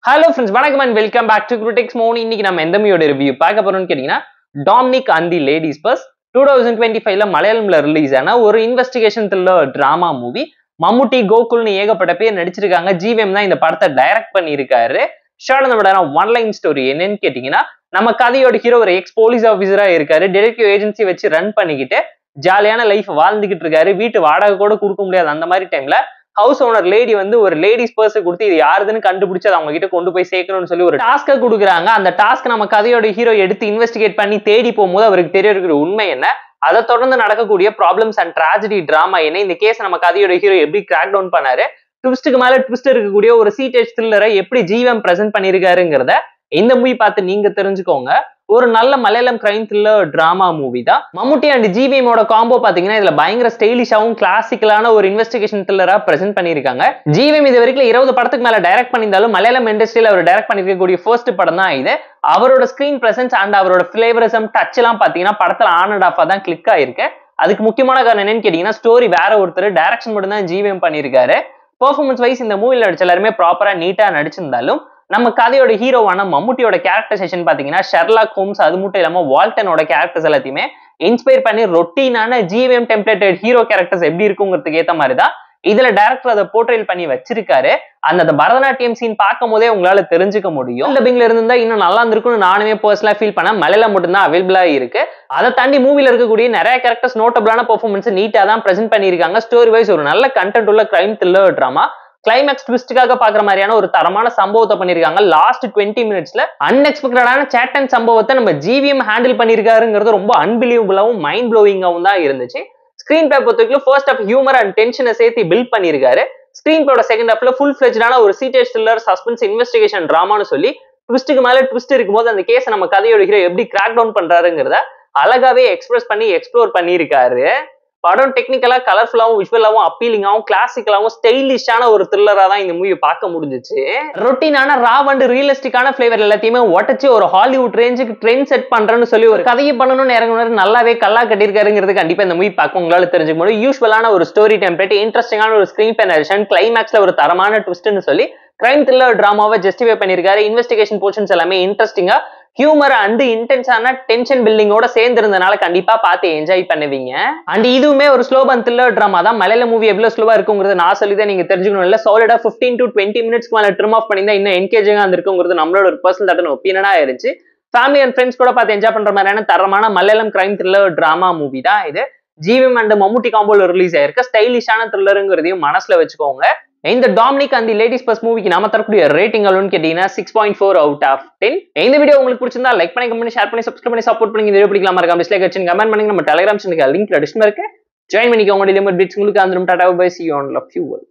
Hello friends, வணக்கம் and welcome back to Critics Mode. இன்னைக்கு நம்ம எந்த மூவியோட ரிவ்யூ பார்க்க போறோம்னு கேட்டீங்கன்னா Dominic and the ladies purse 2025ல மலையாளம்ல ரிலீஸ் ஆன ஒரு investigation thriller drama movie. Mammootty கோகுல்னு ஏகப்பட்ட பேர் நடிச்சிருக்காங்க. ஜிவிஎம் தான் இந்த படத்தை டைரக்ட் பண்ணியிருக்காரு. ஷார்ட் நம்ம ஒன் லைன் ஸ்டோரி என்னன்னு கேட்டீங்கன்னா, நம்ம கதையோட ஹீரோ ஒரு எக்ஸ் போலீஸ் ஆஃபீஸரா இருக்காரு. டிடெக்டிவ் ஏஜென்சி வச்சு ரன் பண்ணிக்கிட்டு ஜாலியான லைஃப் வாழ்ந்துகிட்டு இருக்காரு. வீட்டு வாடகை கூட கொடுக்க முடியாது. அந்த மாதிரி டைம்ல ஹவுஸ் ஓனர் லேடி வந்து ஒரு லேடிஸ் பர்ஸ் கொடுத்து இது யாருதுன்னு கண்டுபிடிச்சு அதை அவங்க கிட்ட கொண்டு போய் சேர்க்கணும்னு சொல்லி ஒரு டாஸ்க கொடுக்குறாங்க. அந்த டாஸ்க் நம்ம கதையோட ஹீரோ எடுத்து இன்வெஸ்டிகேட் பண்ணி தேடி போகும்போது அவருக்கு தெரிய இருக்கிற உண்மை என்ன, அதை தொடர்ந்து நடக்கக்கூடிய ப்ராப்ளம்ஸ் அண்ட் ட்ராஜடி டிராமா என்ன, இந்த கேஸ் நம்ம கதையோட ஹீரோ எப்படி கிராக் டவுன் பண்ணாரு, ட்விஸ்ட்டுக்கு மேல ட்விஸ்ட் இருக்கக்கூடிய ஒரு சீட்டேஜ் த்ரில்லரை எப்படி ஜிவிஎம் பிரசென்ட் பண்ணிருக்காருங்கிறத இந்த மூவி பார்த்து நீங்க தெரிஞ்சுக்கோங்க. ஒரு நல்ல Malayalam crime thriller drama movie தான். மம்முட்டி அண்ட் ஜிவிஎமோட காம்போ பாத்தீங்கன்னா இதுல பயங்கர ஸ்டைலிஷாவும் கிளாசிக்கலான ஒரு இன்வெஸ்டிகேஷன் த்ரில்லரா பிரசென்ட் பண்ணிருக்காங்க. ஜிவிஎம் இது வரைக்கும் 20 படத்துக்கு மேல டைரக்ட் பண்ணியிருந்தாலும் மலையாளம் இண்டஸ்ட்ரியில அவர் டைரக்ட் பண்ணிருக்கக்கூடிய ஃபர்ஸ்ட் படம் தான் இது. அவரோட ஸ்கிரீன் பிரசன்ஸ் அண்ட் அவரோட பிளேவரிசம் டச் எல்லாம் பாத்தீங்கன்னா படத்துல ஆன் அண்ட் ஆஃபா தான் கிளிக் ஆயிருக்கு. அதுக்கு முக்கியமான காரணம் என்னன்னு கேட்டீங்கன்னா, ஸ்டோரி வேற ஒருத்தர், டைரக்ஷன் மட்டும் தான் ஜிவிஎம் பண்ணிருக்காரு. பெர்ஃபார்மன்ஸ் வைஸ் இந்த மூவில நடிச்ச எல்லாருமே ப்ராப்பரா நீட்டா நடிச்சிருந்தாலும் நம்ம கதையோட ஹீரோவான மம்முட்டியோட கேரக்டரைசேஷன் பாத்தீங்கன்னா ஷெர்லாக் ஹோம்ஸ், அது மட்டும் இல்லாம வால்டனோட கேரக்டர்ஸ் எல்லாத்தையுமே இன்ஸ்பயர் பண்ணி ரொட்டீனான ஜிவிஎம் டெம்ப்ளேட்டட் ஹீரோ கேரக்டர்ஸ் எப்படி இருக்குங்கிறதுக்கு ஏத்த மாதிரி தான் இதுல டைரக்டர் அதை போர்ட்ரேல் பண்ணி வச்சிருக்காரு. அந்த பரதநாட்டியம் சீன் பார்க்கும் போதே உங்களால தெரிஞ்சுக்க முடியும். டப்பிங்ல இருந்தா இன்னும் நல்லா இருந்திருக்கும்னு நானுமே பர்சனலா ஃபீல் பண்ண. மலையாளம் மட்டும் தான் அவைலபிளா இருக்கு. அதை தாண்டி மூவில இருக்கக்கூடிய நிறைய கேரக்டர்ஸ் நோட்டபிளான பெர்ஃபார்மன்ஸ் நீட்டா தான் பிரசென்ட் பண்ணிருக்காங்க. ஸ்டோரி வைஸ் ஒரு நல்ல கண்டென்ட் உள்ள கிரைம் த்ரில்லர் டிராமா. கிளைமேக்ஸ் ட்விஸ்டுக்காக பாக்குற மாதிரியான ஒரு தரமான சம்பவத்தை பண்ணிருக்காங்க. லாஸ்ட் 20 மினிட்ஸ்ல அன்எக்ஸ்பெக்டடான சேட் அண்ட் சம்பவத்தை நம்ம ஜிவிஎம் ஹேண்டில் பண்ணிருக்காருங்கிறது ரொம்ப அன்பிலீவபிளாவும் மைண்ட் ப்ளோவிங்காவும் தான் இருந்துச்சு. ஸ்கிரீன் பிளே பொறுத்தவரைக்கும் ஃபர்ஸ்ட் ஆஃப் ஹியூமர் அண்ட் டென்ஷனை சேர்த்து பில்ட் பண்ணிருக்காரு. ஸ்கிரீன் பிளேயோட செகண்ட் ஹாஃப்ல ஃபுல் ஃபிளெஜ்டான ஒரு சீட்டேஜ் த்ரில்லர் சஸ்பென்ஸ் இன்வெஸ்டிகேஷன் டிராமான்னு சொல்லி ட்விஸ்ட்டுக்கு மேல ட்விஸ்ட் இருக்கும்போது அந்த கேஸை நம்ம கதையோட ஹீரோ எப்படி கிராக் டவுன் பண்றாருங்கிறத அழகாவே எக்ஸ்பிரஸ் பண்ணி எக்ஸ்ப்ளோர் பண்ணியிருக்காரு. படம் டெக்னிக்கலா கலர்ஃபுல்லாவும் விஷுவலாவும் அப்பீலிங்காவும் கிளாசிக்கலாவும் ஸ்டைலிஷான ஒரு த்ரில்லரா தான் இந்த மூவி பார்க்க முடிஞ்சிச்சு. ரொட்டீனான ராவ் அண்ட் ரியலிஸ்டிக்கான பிளேவர் எல்லாத்தையுமே உடச்சு ஒரு ஹாலிவுட் ரேஞ்சுக்கு ட்ரெண்ட் செட் பண்றேன்னு சொல்லி ஒரு கதையை பண்ணணும்னு இறங்குனாரு. நல்லாவே கல்லா கட்டியிருக்காருங்கிறது கண்டிப்பா இந்த மூவி பார்க்க உங்களால தெரிஞ்சுக்க முடியும். யூஸ்வலான ஒரு ஸ்டோரி டெம்ப்ளேட், இன்ட்ரெஸ்டிங்கான ஒரு ஸ்கிரீன் பிளே நரேஷன், கிளைமேக்ஸ்ல ஒரு தரமான ட்விஸ்ட்னு சொல்லி கிரைம் த்ரில்லர் டிராமாவை ஜஸ்டிஃபை பண்ணிருக்காரு. இன்வெஸ்டிகேஷன் போர்ஷன்ஸ் எல்லாமே இன்ட்ரெஸ்டிங்கா ஹியூமர் அண்ட் இன்டென்ஸான டென்ஷன் பில்டிங்கோட சேர்ந்து இருந்தனால கண்டிப்பா பார்த்து என்ஜாய் பண்ணுவீங்க. அண்ட் இதுவுமே ஒரு ஸ்லோ அண்ட் த்ரில்லர் டிராமா தான். மலையாள மூவி எவ்வளவு ஸ்லோவா இருக்குங்கிறது நான் சொல்லி தான் நீங்க தெரிஞ்சுக்கணும். இல்ல சாலிடா 15 to 20 மினிட்ஸ்க்கு மேல ட்ரிம் ஆஃப் பண்ணியிருந்தா இன்னும் என்கேஜிங்கா இருந்திருக்குங்கிறது நம்மளோட ஒரு பர்சனல் தட்டன் ஒப்பீனியனா இருந்துச்சு. ஃபேமிலி அண்ட் ஃப்ரெண்ட்ஸ் கூட பார்த்து என்ஜாய் பண்ற மாதிரியான தரமான Malayalam crime thriller drama movie தான் இது. ஜிவிஎம் அண்ட் மம்முட்டி காம்போல ரிலீஸ் ஆயிருக்க ஸ்டைலிஷான த்ரில்லருங்கிறதையும் மனசுல வச்சுக்கோங்க. இந்த Dominic and the ladies bus மூவிக்கு நாம தரக்கூடிய ரேட்டிங் அளவுன்னு கேட்டீங்கன்னா 6.4 out of 10. இந்த வீடியோ உங்களுக்கு பிடிச்சிருந்தா லைக் பண்ணி, கமெண்ட் பண்ணி, ஷேர் பண்ணி, சப்ஸ்கிரைப் பண்ணி சப்போர்ட் பண்ணி. இந்த வீடியோ பிடிக்கலாமா இருக்காம டிஸ்லைக் வச்சு கமெண்ட் பண்ணுங்க. நம்ம டெலிகிராம் சேனலுக்கு லிங்க் டிஸ்கிரிப்ஷன்ல இருக்கு. ஜாயின் பண்ணிக்கோங்க. லிமிட் பிட்ஸ் உங்களுக்கு வந்துரும். Tata bye, see you on love you all.